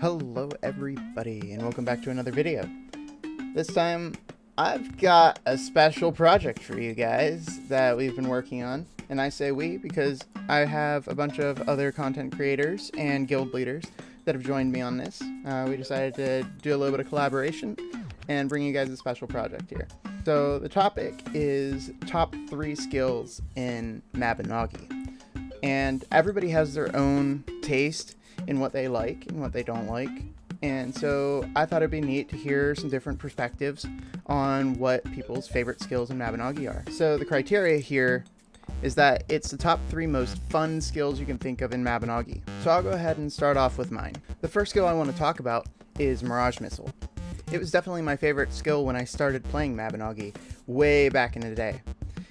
Hello everybody and welcome back to another video. This time I've got a special project for you guys that we've been working on, and I say we because I have a bunch of other content creators and guild leaders that have joined me on this. We decided to do a little bit of collaboration and bring you guys a special project here. So the topic is top 3 skills in Mabinogi, and everybody has their own taste in what they like and what they don't like, and so I thought it'd be neat to hear some different perspectives on what people's favorite skills in Mabinogi are. So the criteria here is that it's the top 3 most fun skills you can think of in Mabinogi. So I'll go ahead and start off with mine. The first skill I want to talk about is Mirage Missile. It was definitely my favorite skill when I started playing Mabinogi way back in the day.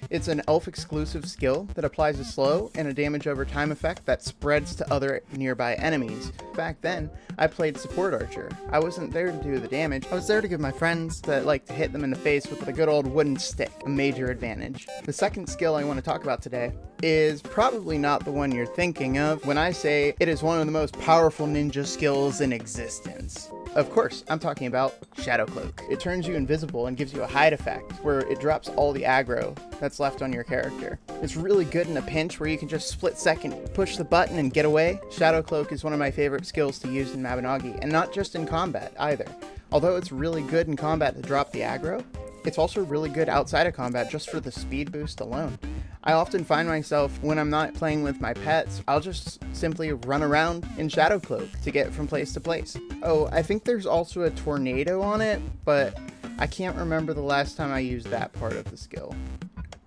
It's an elf exclusive skill that applies a slow and a damage over time effect that spreads to other nearby enemies. Back then, I played support archer. I wasn't there to do the damage, I was there to give my friends that like to hit them in the face with a good old wooden stick a major advantage. The second skill I want to talk about today is probably not the one you're thinking of when I say it is one of the most powerful ninja skills in existence. Of course, I'm talking about Shadow Cloak. It turns you invisible and gives you a hide effect, where it drops all the aggro that's left on your character. It's really good in a pinch where you can just split second, push the button and get away. Shadow Cloak is one of my favorite skills to use in Mabinogi, and not just in combat either. Although it's really good in combat to drop the aggro, it's also really good outside of combat just for the speed boost alone. I often find myself, when I'm not playing with my pets, I'll just simply run around in Shadow Cloak to get from place to place. Oh, I think there's also a tornado on it, but I can't remember the last time I used that part of the skill.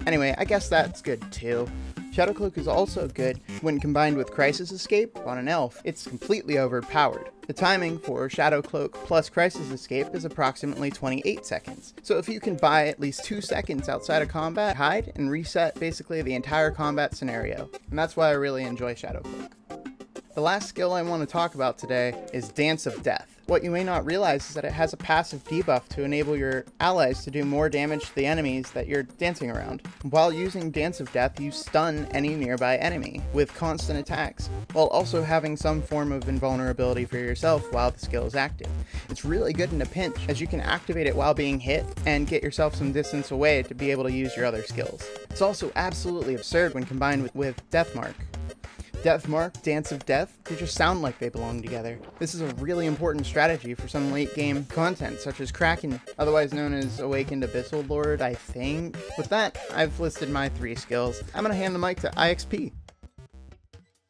Anyway, I guess that's good too. Shadow Cloak is also good when combined with Crisis Escape on an elf. It's completely overpowered. The timing for Shadow Cloak plus Crisis Escape is approximately 28 seconds. So if you can buy at least 2 seconds outside of combat, hide and reset basically the entire combat scenario. And that's why I really enjoy Shadow Cloak. The last skill I want to talk about today is Dance of Death. What you may not realize is that it has a passive debuff to enable your allies to do more damage to the enemies that you're dancing around. While using Dance of Death, you stun any nearby enemy with constant attacks, while also having some form of invulnerability for yourself while the skill is active. It's really good in a pinch, as you can activate it while being hit and get yourself some distance away to be able to use your other skills. It's also absolutely absurd when combined with Death Mark. Death Mark, Dance of Death, they just sound like they belong together. This is a really important strategy for some late game content, such as Kraken, otherwise known as Awakened Abyssal Lord, I think. With that, I've listed my 3 skills. I'm gonna hand the mic to IXP.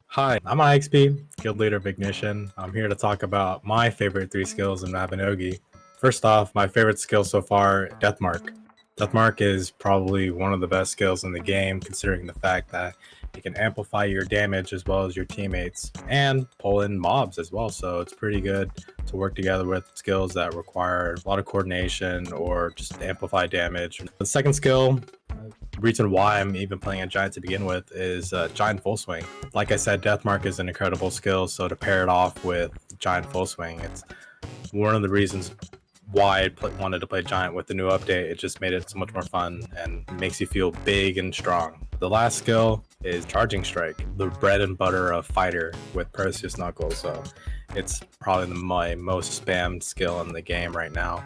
Hi, I'm IXP, Guild Leader of Ignition. I'm here to talk about my favorite 3 skills in Mabinogi. First off, my favorite skill so far, Death Mark. Death Mark is probably one of the best skills in the game, considering the fact that it can amplify your damage as well as your teammates and pull in mobs as well. So it's pretty good to work together with skills that require a lot of coordination or just amplify damage. The second skill, the reason why I'm even playing a giant to begin with, is Giant Full Swing. Like I said, Death Mark is an incredible skill, so to pair it off with Giant Full Swing, it's one of the reasons why I wanted to play Giant with the new update. It just made it so much more fun and makes you feel big and strong. The last skill is Charging Strike, the bread and butter of fighter with Perseus Knuckles. So it's probably my most spammed skill in the game right now,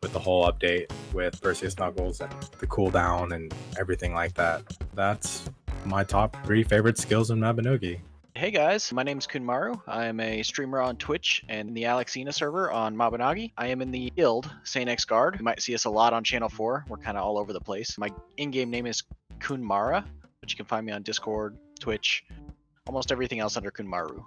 with the whole update with Perseus Knuckles and the cooldown and everything like that. That's my top 3 favorite skills in Mabinogi. Hey guys, my name is Kunmaru. I am a streamer on Twitch and the Alexina server on Mabinogi. I am in the guild, Saint X Guard. You might see us a lot on Channel 4. We're kind of all over the place. My in-game name is Kunmara, but you can find me on Discord, Twitch, almost everything else under Kunmaru.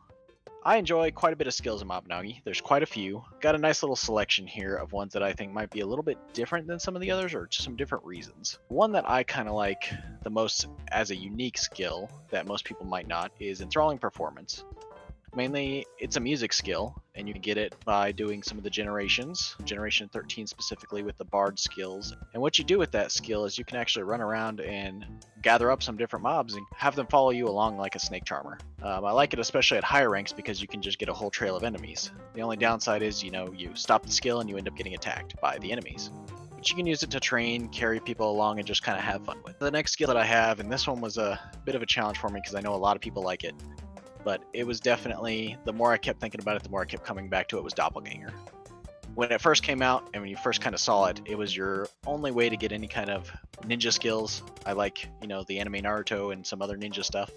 I enjoy quite a bit of skills in Mabinogi. There's quite a few. Got a nice little selection here of ones that I think might be a little bit different than some of the others, or just some different reasons. One that I kind of like the most as a unique skill that most people might not is Enthralling Performance. Mainly, it's a music skill, and you can get it by doing some of the generations, Generation 13 specifically with the Bard skills. And what you do with that skill is you can actually run around and gather up some different mobs and have them follow you along like a snake charmer. I like it especially at higher ranks because you can just get a whole trail of enemies. The only downside is, you stop the skill and you end up getting attacked by the enemies. But you can use it to train, carry people along, and just kind of have fun with. The next skill that I have, and this one was a bit of a challenge for me because I know a lot of people like it, but it was definitely, the more I kept thinking about it, the more I kept coming back to it, was Doppelganger. When it first came out and when you first kind of saw it, it was your only way to get any kind of ninja skills. I like, the anime Naruto and some other ninja stuff.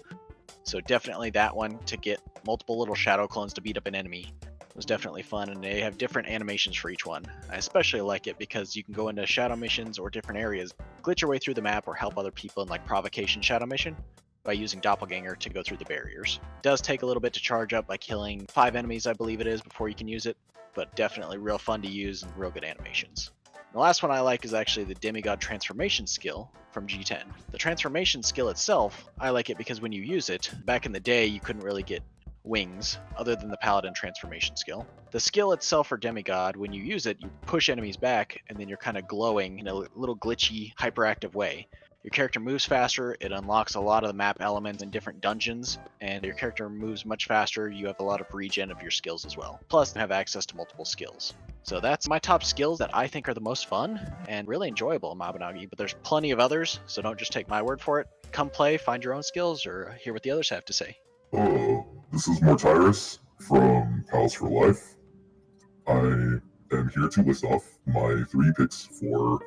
So definitely that one, to get multiple little shadow clones to beat up an enemy, was definitely fun, and they have different animations for each one. I especially like it because you can go into shadow missions or different areas, glitch your way through the map, or help other people in like provocation shadow mission by using Doppelganger to go through the barriers. It does take a little bit to charge up by killing 5 enemies, I believe it is, before you can use it, but definitely real fun to use and real good animations. The last one I like is actually the Demigod transformation skill from G10. The transformation skill itself, I like it because when you use it, back in the day you couldn't really get wings other than the paladin transformation skill. The skill itself for Demigod, when you use it, you push enemies back and then you're kind of glowing in a little glitchy, hyperactive way. Your character moves faster, it unlocks a lot of the map elements in different dungeons, and your character moves much faster. You have a lot of regen of your skills as well. Plus, you have access to multiple skills. So that's my top skills that I think are the most fun and really enjoyable in Mabinogi, but there's plenty of others, so don't just take my word for it. Come play, find your own skills, or hear what the others have to say. This is Mortyrus from Pals for Life. I am here to list off my 3 picks for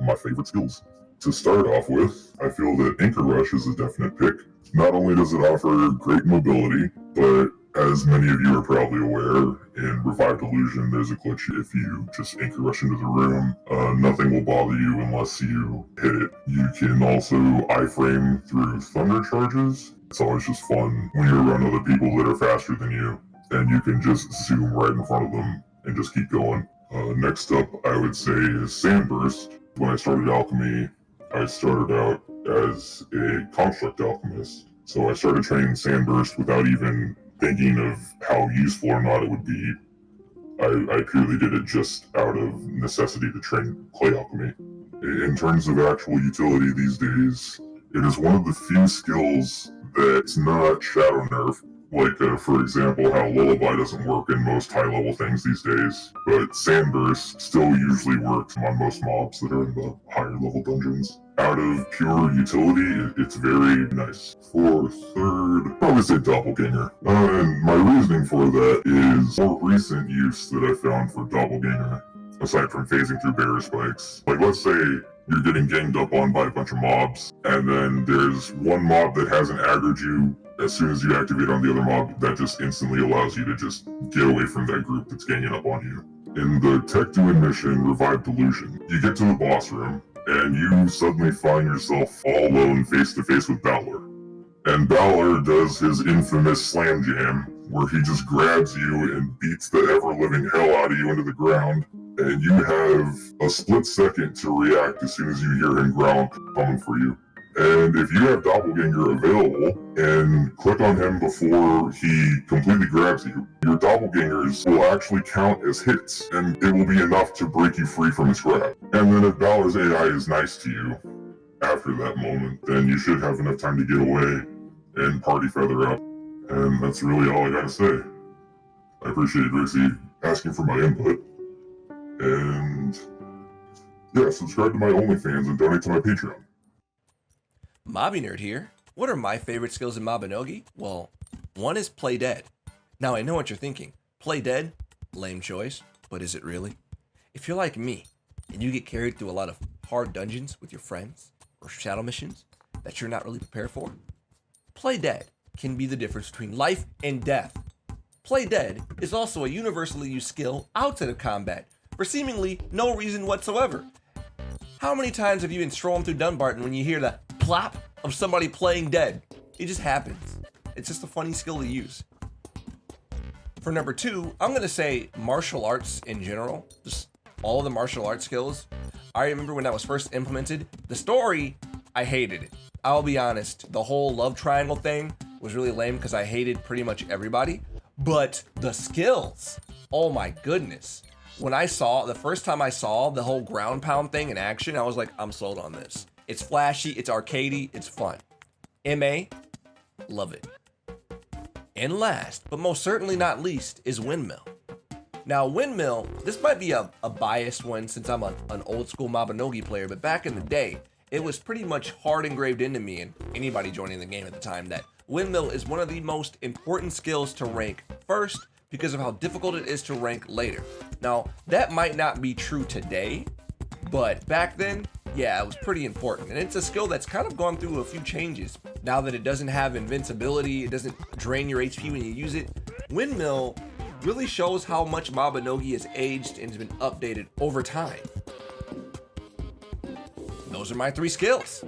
my favorite skills. To start off with, I feel that Anchor Rush is a definite pick. Not only does it offer great mobility, but as many of you are probably aware, in Revived Illusion there's a glitch. If you just Anchor Rush into the room, nothing will bother you unless you hit it. You can also iframe through thunder charges. It's always just fun when you're around other people that are faster than you, and you can just zoom right in front of them and just keep going. Next up, I would say, is Sandburst. When I started Alchemy, I started out as a construct alchemist, so I started training Sandburst without even thinking of how useful or not it would be. I purely did it just out of necessity to train clay alchemy. In terms of actual utility these days, it is one of the few skills that's not shadow nerf, like for example how Lullaby doesn't work in most high level things these days, but Sandburst still usually works on most mobs that are in the higher level dungeons. Out of pure utility, it's very nice. For third, probably say Doppelganger. And my reasoning for that is more recent use that I found for Doppelganger, aside from phasing through barrier spikes. Like, let's say you're getting ganged up on by a bunch of mobs, and then there's one mob that hasn't aggroed you. As soon as you activate on the other mob, that just instantly allows you to just get away from that group that's ganging up on you. In the Tech Doing mission, Revived Illusion, you get to the boss room, and you suddenly find yourself all alone face to face with Balor. And Balor does his infamous slam jam, where he just grabs you and beats the ever-living hell out of you into the ground, and you have a split second to react as soon as you hear him growl coming for you. And if you have Doppelganger available and click on him before he completely grabs you, your Doppelgangers will actually count as hits, and it will be enough to break you free from his grab. And then if Balor's AI is nice to you after that moment, then you should have enough time to get away and party feather up. And that's really all I gotta say. I appreciate Gracie asking for my input. And yeah, subscribe to my OnlyFans and donate to my Patreon. MabiNerd here. What are my favorite skills in Mabinogi? Well, one is Play Dead. Now I know what you're thinking. Play Dead? Lame choice, but is it really? If you're like me, and you get carried through a lot of hard dungeons with your friends, or shadow missions that you're not really prepared for, Play Dead can be the difference between life and death. Play Dead is also a universally used skill outside of combat, for seemingly no reason whatsoever. How many times have you been strolling through Dunbarton when you hear the plop of somebody playing dead? It just happens. It's just a funny skill to use. For number 2, I'm gonna say martial arts in general, just all of the martial arts skills. I remember when that was first implemented, the story, I hated it. I'll be honest, the whole love triangle thing was really lame because I hated pretty much everybody, but the skills, oh my goodness. When the first time I saw the whole ground pound thing in action, I was like, I'm sold on this. It's flashy, it's arcadey, it's fun. MA, love it. And last, but most certainly not least, is Windmill. Now Windmill, this might be a biased one since I'm an old school Mabinogi player, but back in the day, it was pretty much hard engraved into me and anybody joining the game at the time that Windmill is one of the most important skills to rank first because of how difficult it is to rank later. Now, that might not be true today, but back then, yeah, it was pretty important. And it's a skill that's kind of gone through a few changes. Now that it doesn't have invincibility, it doesn't drain your HP when you use it, Windmill really shows how much Mabinogi has aged and has been updated over time. Those are my 3 skills.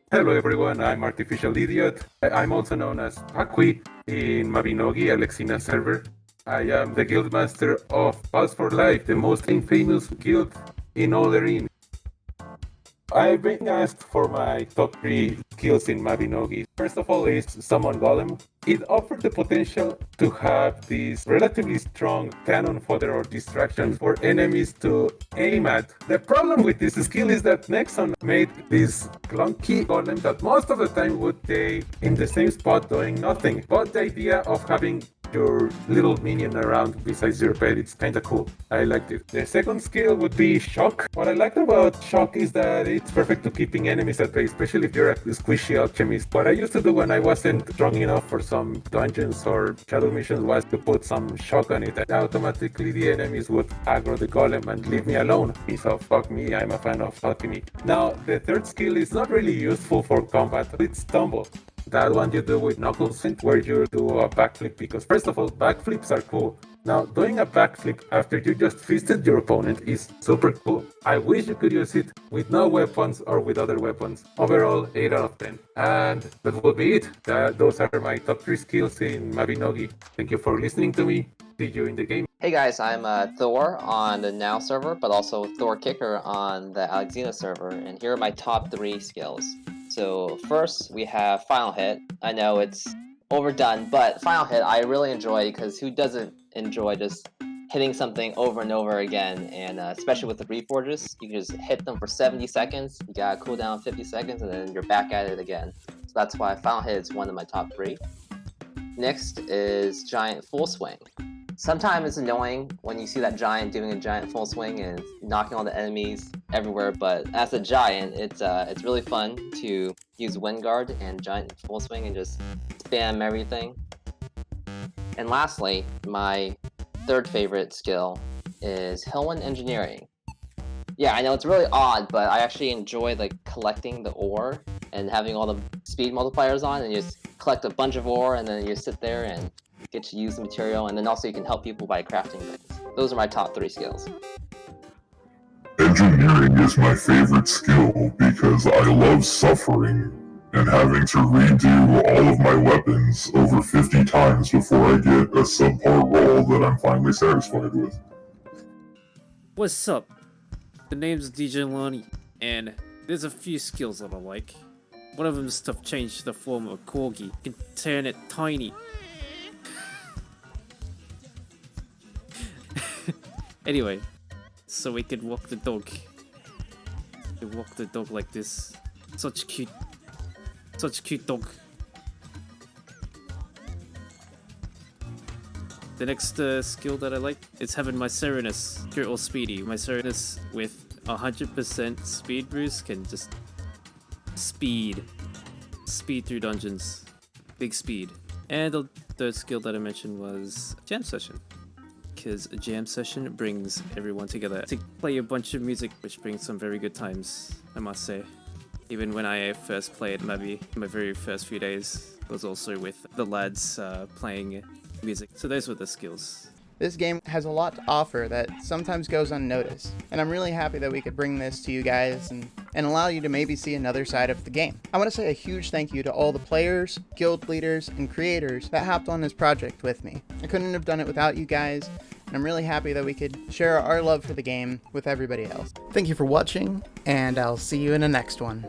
Hello everyone, I'm Artificial Idiot. I'm also known as Paqui in Mabinogi, Alexina server. I am the guildmaster of Pulse for Life, the most infamous guild in all the ring. I've been asked for my top 3 skills in Mabinogi. First of all is Summon Golem. It offers the potential to have this relatively strong cannon fodder or distraction for enemies to aim at. The problem with this skill is that Nexon made this clunky golem that most of the time would stay in the same spot doing nothing. But the idea of having your little minion around besides your pet, it's kinda cool. I liked it. The second skill would be Shock. What I liked about Shock is that it's perfect to keeping enemies at bay, especially if you're a squishy alchemist. What I used to do when I wasn't strong enough for some dungeons or shadow missions was to put some Shock on it, and automatically the enemies would aggro the golem and leave me alone. So fuck me, I'm a fan of alchemy. Now, the third skill is not really useful for combat. It's Tumble. That one you do with Knuckles, where you do a backflip, because first of all, backflips are cool. Now, doing a backflip after you just fisted your opponent is super cool. I wish you could use it with no weapons or with other weapons. Overall, 8 out of 10. And that will be it. Those are my top 3 skills in Mabinogi. Thank you for listening to me. See you in the game. Hey guys, I'm Thorr on the Now server, but also Thorr Kicker on the Alexina server, and here are my top 3 skills. So first, we have Final Hit. I know it's overdone, but Final Hit I really enjoy, because who doesn't enjoy just hitting something over and over again, and especially with the Reforges, you can just hit them for 70 seconds, you got a cooldown 50 seconds, and then you're back at it again. So that's why Final Hit is one of my top 3. Next is Giant Full Swing. Sometimes it's annoying when you see that giant doing a giant full swing and knocking all the enemies everywhere, but as a giant, it's really fun to use Wind Guard and giant full swing and just spam everything. And lastly, my third favorite skill is Hillwind Engineering. Yeah, I know it's really odd, but I actually enjoy like collecting the ore and having all the speed multipliers on, and you just collect a bunch of ore and then you sit there and get to use the material, and then also you can help people by crafting things. Those are my top 3 skills. Engineering is my favorite skill because I love suffering and having to redo all of my weapons over 50 times before I get a subpar roll that I'm finally satisfied with. What's up? The name's DJLani, and there's a few skills that I like. One of them is to change the form of a corgi. You can turn it tiny. Anyway, so we can walk the dog. We walk the dog like this. Such cute dog. The next skill that I like is having my Serenus, Cure or Speedy. My Serenus with 100% speed boost can just speed through dungeons. Big speed. And the third skill that I mentioned was Jam Session, because a jam session brings everyone together to play a bunch of music, which brings some very good times, I must say. Even when I first played Mabi, my very first few days was also with the lads playing music. So those were the skills. This game has a lot to offer that sometimes goes unnoticed, and I'm really happy that we could bring this to you guys and allow you to maybe see another side of the game. I want to say a huge thank you to all the players, guild leaders, and creators that hopped on this project with me. I couldn't have done it without you guys, and I'm really happy that we could share our love for the game with everybody else. Thank you for watching, and I'll see you in the next one.